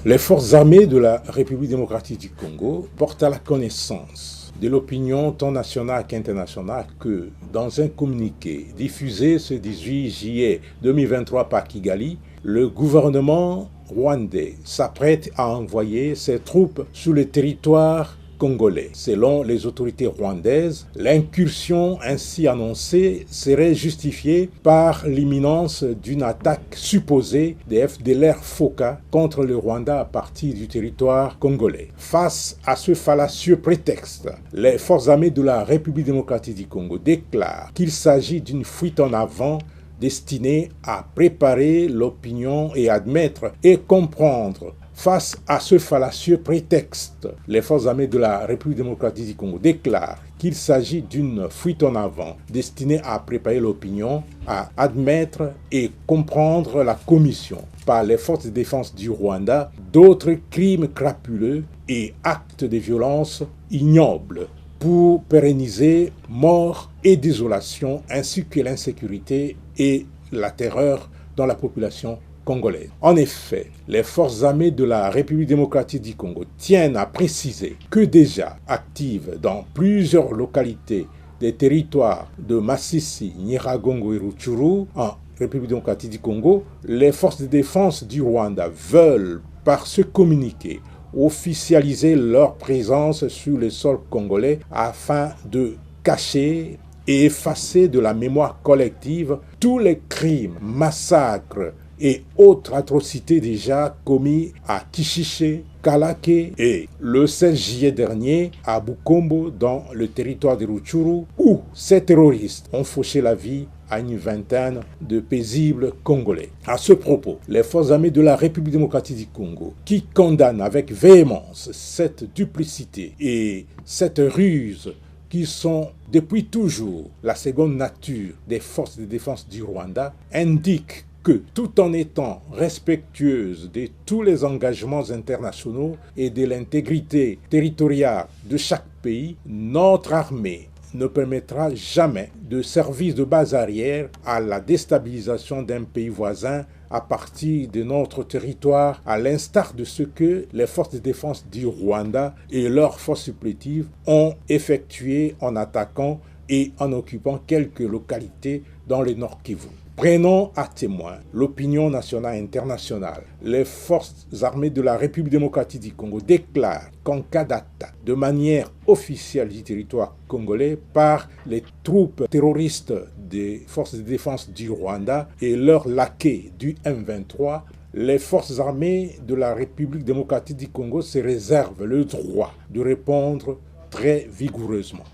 Les forces armées de la République démocratique du Congo portent à la connaissance de l'opinion tant nationale qu'internationale que, dans un communiqué diffusé ce 18 juillet 2023 par Kigali, le gouvernement rwandais s'apprête à envoyer ses troupes sur le territoire congolais. Selon les autorités rwandaises, l'incursion ainsi annoncée serait justifiée par l'imminence d'une attaque supposée des FDLR-FOCA contre le Rwanda à partir du territoire congolais. Face à ce fallacieux prétexte, les forces armées de la République démocratique du Congo déclarent qu'il s'agit d'une fuite en avant destinée à préparer l'opinion et admettre et comprendre. Face à ce fallacieux prétexte, les forces armées de la République démocratique du Congo déclarent qu'il s'agit d'une fuite en avant destinée à préparer l'opinion, à admettre et comprendre la commission par les forces de défense du Rwanda d'autres crimes crapuleux et actes de violence ignobles pour pérenniser mort et désolation ainsi que l'insécurité et la terreur dans la population congolaise. En effet, les forces armées de la République démocratique du Congo tiennent à préciser que déjà actives dans plusieurs localités des territoires de Masisi, Nyiragongo et Rutshuru, en République démocratique du Congo, les forces de défense du Rwanda veulent, par ce communiqué, officialiser leur présence sur le sol congolais afin de cacher et effacer de la mémoire collective tous les crimes, massacres et autres atrocités déjà commis à Kishiché, Kalake et le 16 juillet dernier à Bukombo dans le territoire de Rutshuru où ces terroristes ont fauché la vie à une vingtaine de paisibles Congolais. À ce propos, les forces armées de la République démocratique du Congo, qui condamnent avec véhémence cette duplicité et cette ruse qui sont depuis toujours la seconde nature des forces de défense du Rwanda, indiquent que, tout en étant respectueuse de tous les engagements internationaux et de l'intégrité territoriale de chaque pays, notre armée ne permettra jamais de servir de base arrière à la déstabilisation d'un pays voisin à partir de notre territoire, à l'instar de ce que les forces de défense du Rwanda et leurs forces supplétives ont effectué en attaquant et en occupant quelques localités dans le Nord Kivu. Prenons à témoin l'opinion nationale et internationale. Les forces armées de la République démocratique du Congo déclarent qu'en cas d'attaque de manière officielle du territoire congolais par les troupes terroristes des forces de défense du Rwanda et leurs laquais du M23, les forces armées de la République démocratique du Congo se réservent le droit de répondre très vigoureusement.